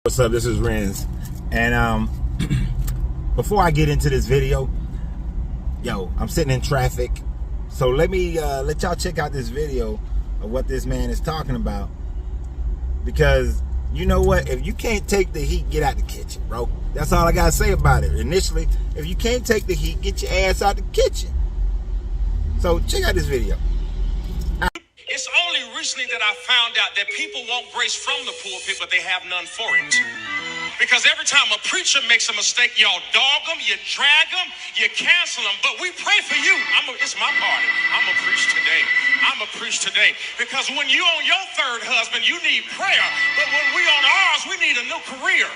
What's up? This is Renz, and before I get into this video, I'm sitting in traffic, so let me let y'all check out this video of what this man is talking about. Because you know what, if you can't take the heat, get out the kitchen, bro. That's all I gotta say about it. Initially, if you can't take the heat, get your ass out the kitchen. So check out this video. It's only recently that I found out that people want grace from the pulpit, but they have none for it. Because every time a preacher makes a mistake, y'all dog them, you drag them, you cancel them. But we pray for you. It's my party. I'm a preach today. I'm a preach today. Because when you on your third husband, you need prayer. But when we on ours, we need a new career.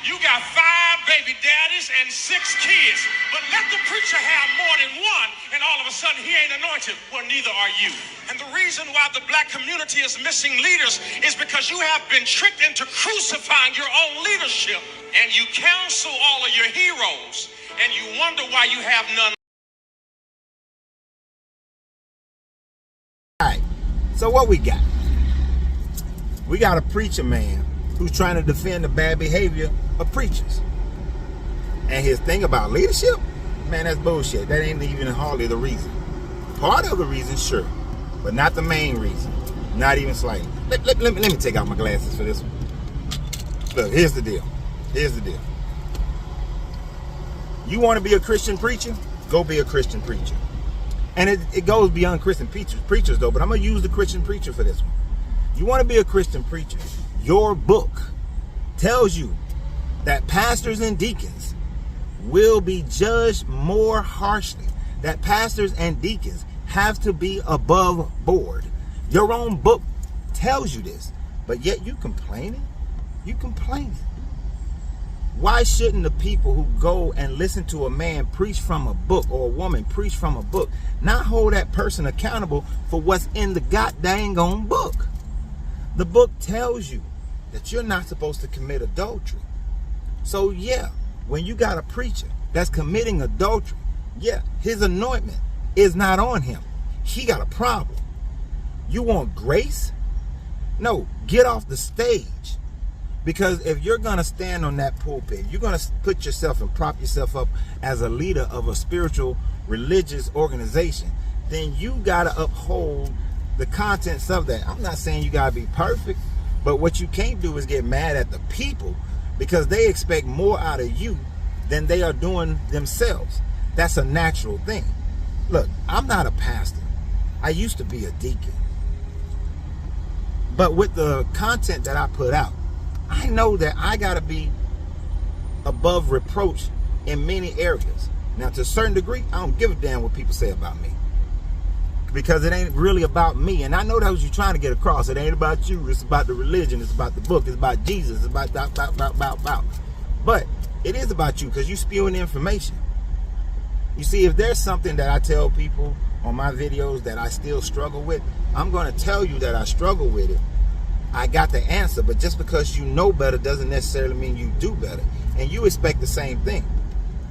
You got 5 baby daddies and 6 kids, but let the preacher have more than one, and all of a sudden he ain't anointed. Well, neither are you. And the reason why the black community is missing leaders is because you have been tricked into crucifying your own leadership, and you counsel all of your heroes, and you wonder why you have none. All right, so what we got? We got a preacher man who's trying to defend the bad behavior of preachers. And his thing about leadership, man, that's bullshit. That ain't even hardly the reason. Part of the reason, sure, but not the main reason. Not even slightly. Let me take out my glasses for this one. Look, here's the deal. Here's the deal. You want to be a Christian preacher? Go be a Christian preacher. And it goes beyond Christian preachers though, but I'm going to use the Christian preacher for this one. You want to be a Christian preacher? Your book tells you that pastors and deacons will be judged more harshly. That pastors and deacons have to be above board. Your own book tells you this, but yet you complaining? You complaining. Why shouldn't the people who go and listen to a man preach from a book or a woman preach from a book not hold that person accountable for what's in the goddamn own book? The book tells you that you're not supposed to commit adultery. So yeah, when you got a preacher that's committing adultery, yeah, his anointment is not on him. He got a problem. You want grace? No, get off the stage. Because if you're going to stand on that pulpit, you're going to put yourself and prop yourself up as a leader of a spiritual, religious organization, then you got to uphold the contents of that. I'm not saying you got to be perfect, but what you can't do is get mad at the people because they expect more out of you than they are doing themselves. That's a natural thing. Look, I'm not a pastor. I used to be a deacon. But with the content that I put out, I know that I got to be above reproach in many areas. Now, to a certain degree, I don't give a damn what people say about me, because it ain't really about me. And I know that's what you're trying to get across. It ain't about you. It's about the religion. It's about the book. It's about Jesus. It's about. But it is about you because you spewing information. You see, if there's something that I tell people on my videos that I still struggle with, I'm going to tell you that I struggle with it. I got the answer, but just because you know better doesn't necessarily mean you do better. And you expect the same thing.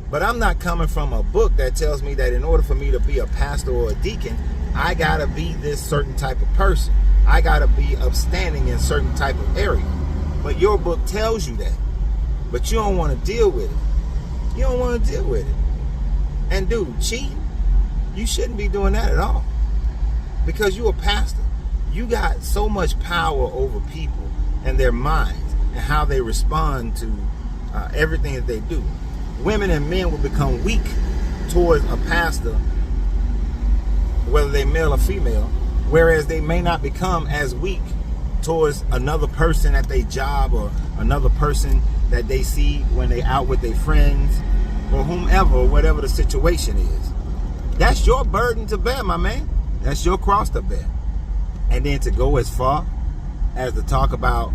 But I'm not coming from a book that tells me that in order for me to be a pastor or a deacon, I gotta be this certain type of person. I gotta be upstanding in certain type of area. But your book tells you that. But you don't want to deal with it. You don't want to deal with it. And dude, cheating, you shouldn't be doing that at all. Because you're a pastor. You got so much power over people and their minds and how they respond to everything that they do. Women and men will become weak towards a pastor, whether they male or female, whereas they may not become as weak towards another person at their job or another person that they see when they out with their friends or whomever, or whatever the situation is. That's your burden to bear, my man. That's your cross to bear. And then to go as far as to talk about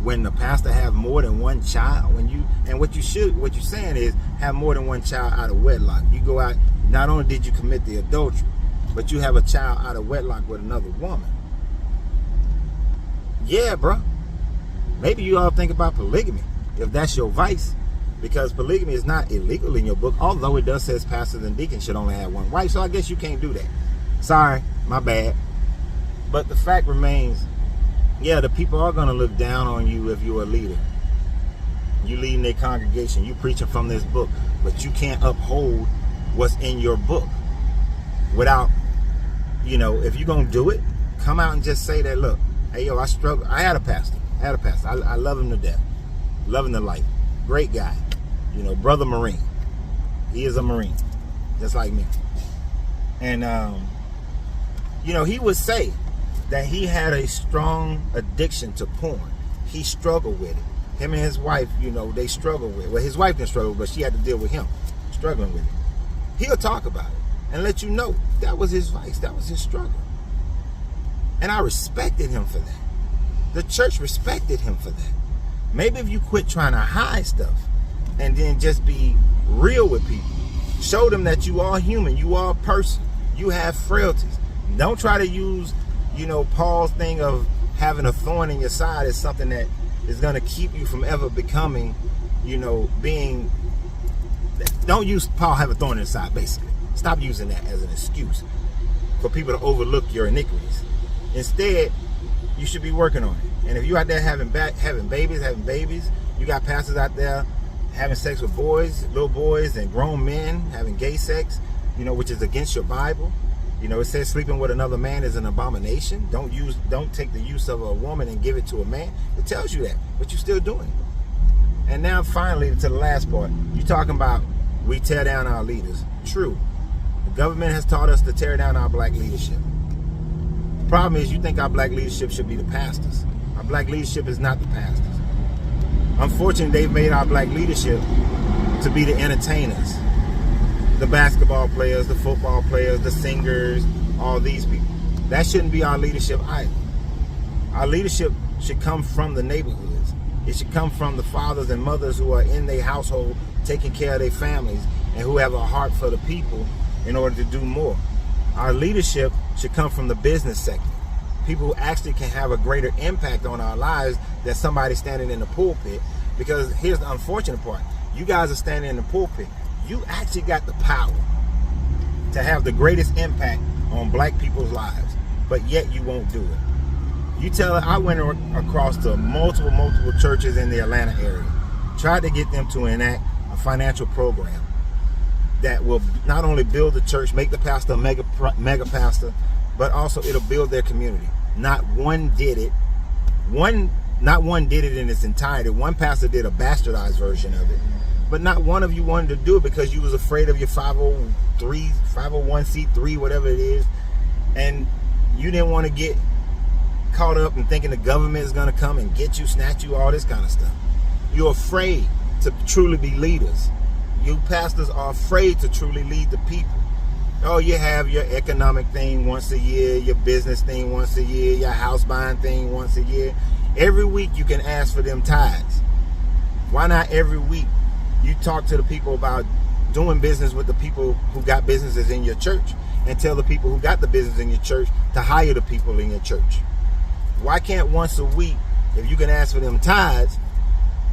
when the pastor have more than one child, what you're saying is have more than one child out of wedlock. You go out, not only did you commit the adultery, but you have a child out of wedlock with another woman. Yeah, bro. Maybe you all think about polygamy if that's your vice, because polygamy is not illegal in your book, although it does says pastors and deacons should only have one wife. So I guess you can't do that. Sorry, my bad. But the fact remains, Yeah, the people are going to look down on you if you're a leader. You leading their congregation, you preaching from this book, but you can't uphold what's in your book without, if you're going to do it, come out and just say that, look, hey, yo, I struggle. I had a pastor. I love him to death. Love him to life. Great guy. Brother Marine. He is a Marine, just like me. And, he would say that he had a strong addiction to porn. He struggled with it. Him and his wife, they struggled with it. Well, his wife didn't struggle, but she had to deal with him struggling with it. He'll talk about it and let you know that was his vice. That was his struggle. And I respected him for that. The church respected him for that. Maybe if you quit trying to hide stuff and then just be real with people, show them that you are human, you are a person, you have frailties. Don't try to use, Paul's thing of having a thorn in your side as something that is going to keep you from ever becoming, don't use Paul have a thorn in his side, basically. Stop using that as an excuse for people to overlook your iniquities. Instead, you should be working on it. And if you're out there having babies, you got pastors out there having sex with little boys and grown men, having gay sex, which is against your Bible. It says sleeping with another man is an abomination. Don't take the use of a woman and give it to a man. It tells you that, but you're still doing it. And now finally to the last part, you're talking about we tear down our leaders. True. The government has taught us to tear down our black leadership. The problem is you think our black leadership should be the pastors. Our black leadership is not the pastors. Unfortunately, they've made our black leadership to be the entertainers. The basketball players, the football players, the singers, all these people. That shouldn't be our leadership either. Our leadership should come from the neighborhoods. It should come from the fathers and mothers who are in their household, taking care of their families, and who have a heart for the people in order to do more. Our leadership should come from the business sector. People who actually can have a greater impact on our lives than somebody standing in the pulpit. Because here's the unfortunate part. You guys are standing in the pulpit. You actually got the power to have the greatest impact on black people's lives, but yet you won't do it. I went across to multiple churches in the Atlanta area, tried to get them to enact a financial program that will not only build the church, make the pastor a mega pastor, but also it'll build their community. Not one did it. Not one did it in its entirety. One pastor did a bastardized version of it. But not one of you wanted to do it because you was afraid of your 501c3, whatever it is. And you didn't want to get caught up in thinking the government is going to come and get you, snatch you, all this kind of stuff. You're afraid to truly be leaders. You pastors are afraid to truly lead the people. Oh, you have your economic thing once a year, your business thing once a year, your house buying thing once a year. Every week you can ask for them tithes. Why not every week you talk to the people about doing business with the people who got businesses in your church and tell the people who got the business in your church to hire the people in your church? Why can't once a week, if you can ask for them tithes,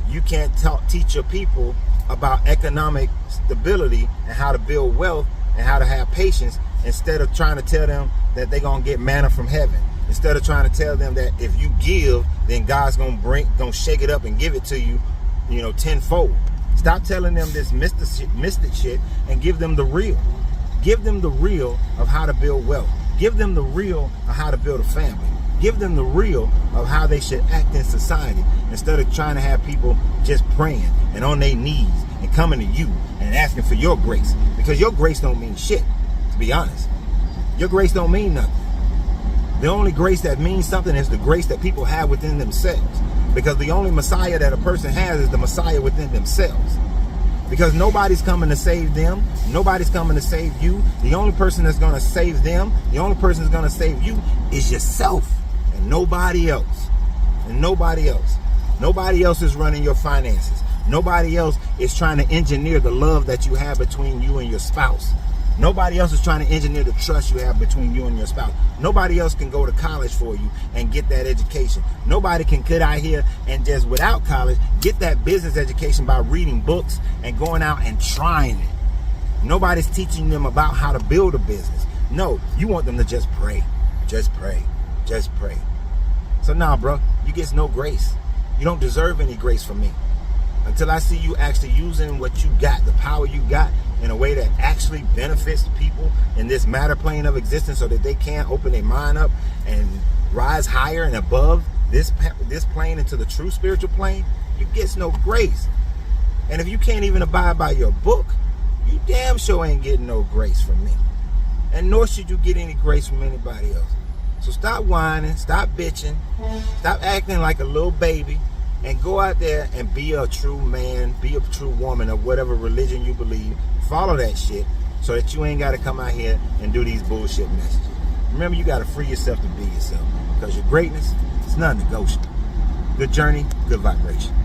you can't teach your people about economic stability and how to build wealth and how to have patience, instead of trying to tell them that they're going to get manna from heaven? Instead of trying to tell them that if you give, then God's gonna shake it up and give it to you, tenfold. Stop telling them this mystic shit and give them the real. Give them the real of how to build wealth. Give them the real of how to build a family. Give them the real of how they should act in society, instead of trying to have people just praying and on their knees and coming to you and asking for your grace. Because your grace don't mean shit, to be honest. Your grace don't mean nothing. The only grace that means something is the grace that people have within themselves. Because the only Messiah that a person has is the Messiah within themselves. Because nobody's coming to save them. Nobody's coming to save you. The only person that's going to save them, the only person that's going to save you is yourself. And nobody else. And nobody else. Nobody else is running your finances. Nobody else is trying to engineer the love that you have between you and your spouse. Nobody else is trying to engineer the trust you have between you and your spouse. Nobody else can go to college for you and get that education. Nobody can get out here and just without college get that business education by reading books and going out and trying it. Nobody's teaching them about how to build a business. No, you want them to just pray. Just pray. Just pray. So nah, bro, you get no grace. You don't deserve any grace from me. Until I see you actually using what you got, the power you got, in a way that actually benefits people in this matter plane of existence, so that they can open their mind up and rise higher and above this plane into the true spiritual plane, you get no grace. And if you can't even abide by your book, you damn sure ain't getting no grace from me. And nor should you get any grace from anybody else. So stop whining, stop bitching, stop acting like a little baby, and go out there and be a true man, be a true woman of whatever religion you believe. Follow that shit so that you ain't got to come out here and do these bullshit messages. Remember, you got to free yourself to be yourself, because your greatness is non-negotiable. Good journey, good vibration.